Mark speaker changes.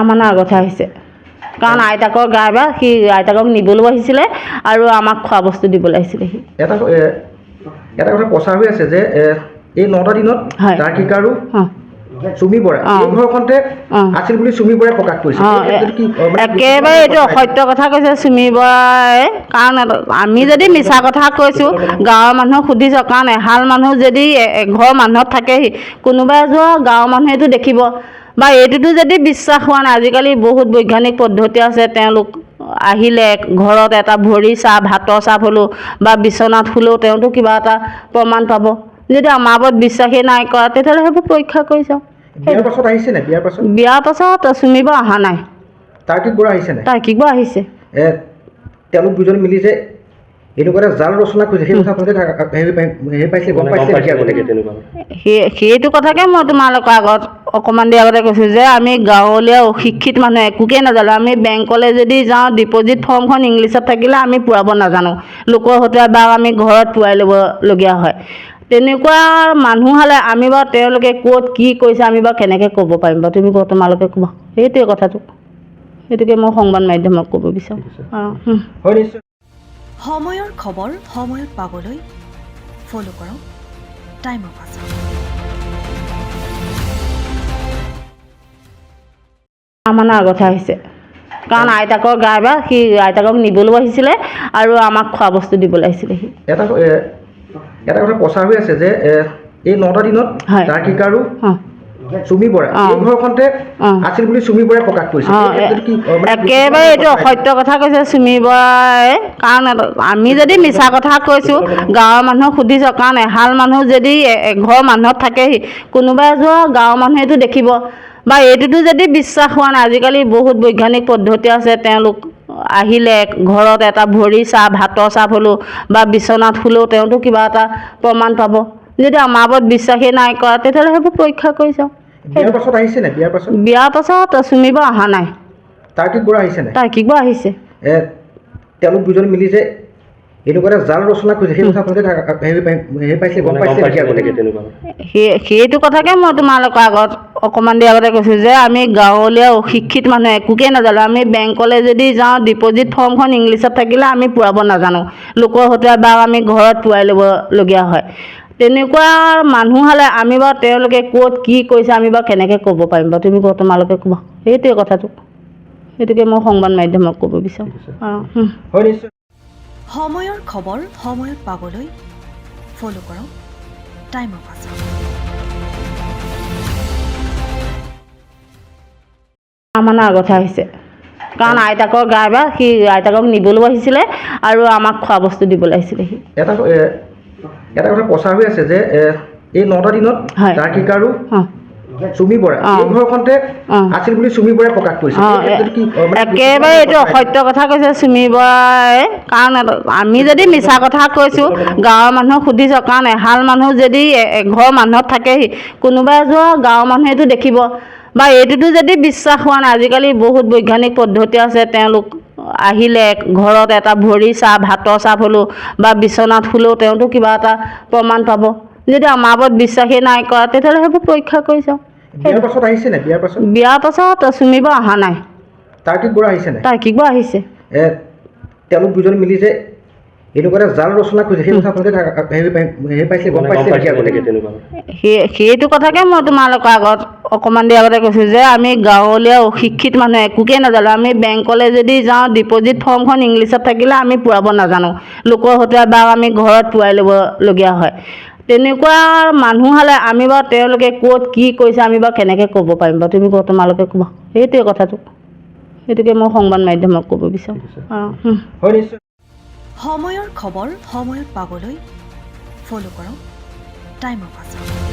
Speaker 1: আমাৰ আগতে আহিছে কাৰণ আইতাকৰ গা বেয়া সি আইতাকক নিবলৈও আহিছিলে আৰু আমাক খোৱা বস্তু দিবলৈ আহিছিলে সি
Speaker 2: এটা কথা প্ৰচাৰ হৈ আছে যে এই 9টা দিনত তাৰ্কিক আৰু চুমি বৰা এই ঘৰখনতে আছিল বুলি চুমি বৰাই প্ৰকাশ কৰিছে
Speaker 1: একেবাৰে এইটো অসত্য কথা কৈছে চুমি বৰাই কাৰণ আমি যদি মিছা কথা কৈছোঁ গাঁৱৰ মানুহক সুধিছোঁ কাৰণ এহাল মানুহ যদি এঘৰ মানুহত থাকেহি কোনোবাই যোৱা গাঁৱৰ মানুহেতো দেখিব বা এইটোতো যদি বিশ্বাস হোৱা নাই আজিকালি বহুত বৈজ্ঞানিক পদ্ধতি আছে তেওঁলোক আহিলে ঘৰত এটা ভৰি চাহ ভাতৰ চাহ হ'লেও বা বিচনাত হ'লেও তেওঁতো কিবা এটা প্ৰমাণ পাব যদি আমাৰ ওপৰত বিশ্বাসেই নাই কৰা তেতিয়াহ'লে সেইবোৰ পৰীক্ষা কৰি চাওঁ বিয়াৰ পাছত চুমি বৰা অহা নাই
Speaker 2: তাৰ্কিক বৰা আহিছে নাই
Speaker 1: তাৰ্কিক বৰা আহিছে
Speaker 2: তেওঁলোক দুজন মিলি যে এনেকুৱা এটা জাল ৰচনা কৰিছে সেই কথা
Speaker 1: সেইটো কথাকে মই তোমালোকৰ আগত অকণমান দেৰি আগতে কৈছোঁ যে আমি গাঁৱলীয়া অশিক্ষিত মানুহ একোকে নাজানো আমি বেংকলৈ যদি যাওঁ ডিপ'জিট ফৰ্মখন ইংলিছত থাকিলে আমি পূৰাব নাজানো লোকৰ হতুৱাই বা আমি ঘৰত পূৰাই ল'বলগীয়া হয় তেনেকুৱা মানুহ হ'লে আমি বাৰু তেওঁলোকে ক'ত কি কৰিছে আমি বাৰু কেনেকৈ ক'ব পাৰিম বাৰু তুমি তোমালোকে ক'বা সেইটোৱে কথাটো সেইটোকে মই সংবাদ মাধ্যমক ক'ব বিচাৰোঁ
Speaker 3: সময়ৰ খবৰ সময়ত পাবলৈ ফ'ল' কৰক টাইম অফ আছাম।
Speaker 1: আমাৰ আগতে আহিছে কাৰণ আইতাকৰ গা বেয়া সি আইতাকক নিবলৈও আহিছিলে আৰু আমাক খোৱা বস্তু দিবলৈ আহিছিলে সি
Speaker 2: এটা কথা প্ৰচাৰ হৈ আছে যে এই 9টা দিনত তাৰ্কিক আৰু চুমি বৰা এই ঘৰখনতে আছিল বুলি চুমি বৰাই প্ৰকাশ কৰিছে
Speaker 1: একেবাৰে এইটো অসত্য কথা কৈছে চুমি বৰাই কাৰণ আমি যদি মিছা কথা কৈছোঁ গাঁৱৰ মানুহক সুধিছোঁ কাৰণ এহাল মানুহ যদি এঘৰ মানুহত থাকেহি কোনোবাই যোৱা গাঁৱৰ মানুহেতো দেখিব বা এইটোতো যদি বিশ্বাস হোৱা নাই আজিকালি বহুত বৈজ্ঞানিক পদ্ধতি আছে তেওঁলোক আহিলে ঘৰত এটা ভৰি চাহ ভাতৰ চাহ হ'লেও বা বিচনাত হ'লেও তেওঁতো কিবা এটা প্ৰমাণ পাব যদি আমাৰ ওপৰত বিশ্বাসেই নাই কৰা তেতিয়াহ'লে সেইবোৰ পৰীক্ষা কৰি চাওঁ বিয়াৰ পাছত চুমি বৰা অহা নাই
Speaker 2: তাৰ্কিক বৰা আহিছে নাই
Speaker 1: তাৰ্কিক বৰা আহিছে
Speaker 2: তেওঁলোক দুজন মিলি যে এনেকুৱা এটা জাল ৰচনা কৰিছে সেই কথা
Speaker 1: সেইটো কথাকে মই তোমালোকৰ আগত অকণমান দেৰি আগতে কৈছোঁ যে আমি গাঁৱলীয়া অশিক্ষিত মানুহ একোকে নাজানো আমি বেংকলৈ যদি যাওঁ ডিপ'জিট ফৰ্মখন ইংলিছত থাকিলে আমি পূৰাব নাজানো লোকৰ হতুৱাই বা আমি ঘৰত পূৰাই ল'বলগীয়া হয় তেনেকুৱা মানুহ হ'লে আমি বাৰু তেওঁলোকে ক'ত কি কৰিছে আমি বাৰু কেনেকৈ ক'ব পাৰিম বাৰু তুমি তোমালোকে ক'বা সেইটোৱে কথাটো সেইটোকে মই সংবাদ মাধ্যমক ক'ব বিচাৰোঁ
Speaker 3: সময়ৰ খবৰ সময়ত পাবলৈ ফ'ল' কৰক টাইম অফ আছাম।
Speaker 1: আমাৰ আগতে আহিছে কাৰণ আইতাকৰ গা বেয়া সি আইতাকক নিবলৈও আহিছিলে আৰু আমাক খোৱা বস্তু দিবলৈ আহিছিলে সি
Speaker 2: এটা কথা প্ৰচাৰ হৈ আছে যে এই 9টা দিনত তাৰ্কিক আৰু চুমি বৰা এই ঘৰখনতে আছিল বুলি চুমি বৰাই প্ৰকাশ কৰিছে
Speaker 1: একেবাৰে এইটো অসত্য কথা কৈছে চুমি বৰাই কাৰণ আমি যদি মিছা কথা কৈছোঁ গাঁৱৰ মানুহক সুধিছোঁ কাৰণ এহাল মানুহ যদি এঘৰ মানুহত থাকেহি কোনোবাই যোৱা গাঁৱৰ মানুহেতো দেখিব বা এইটোতো যদি বিশ্বাস হোৱা নাই আজিকালি বহুত বৈজ্ঞানিক পদ্ধতি আছে তেওঁলোক আহিলে ঘৰত এটা ভৰি চাহ ভাতৰ চাহ হ'লেও বা বিচনাত হ'লেও তেওঁতো কিবা এটা প্ৰমাণ পাব যদি আমাৰ ওপৰত বিশ্বাসেই নাই কৰা তেতিয়াহ'লে সেইবোৰ পৰীক্ষা কৰি চাওঁ বিয়াৰ পাছত চুমি বৰা অহা নাই
Speaker 2: তাৰ্কিক বৰা আহিছে নাই
Speaker 1: তাৰ্কিক বৰা আহিছে
Speaker 2: তেওঁলোক দুজন মিলি যে এনেকুৱা এটা জাল ৰচনা কৰিছে সেই কথা
Speaker 1: সেইটো কথাকে মই তোমালোকৰ আগত অকণমান দেৰি আগতে কৈছোঁ যে আমি গাঁৱলীয়া অশিক্ষিত মানুহ একোকে নাজানো আমি বেংকলৈ যদি যাওঁ ডিপ'জিট ফৰ্মখন ইংলিছত থাকিলে আমি পূৰাব নাজানো লোকৰ হতুৱাই বা আমি ঘৰত পূৰাই ল'বলগীয়া হয় তেনেকুৱা মানুহ হ'লে আমি বাৰু তেওঁলোকে ক'ত কি কৰিছে আমি বাৰু কেনেকৈ ক'ব পাৰিম বাৰু তুমি তোমালোকে ক'বা সেইটোৱে কথাটো সেইটোকে মই সংবাদ মাধ্যমক ক'ব বিচাৰোঁ
Speaker 3: সময়ৰ খবৰ সময়ত পাবলৈ ফ'ল' কৰক টাইম অফ আছাম।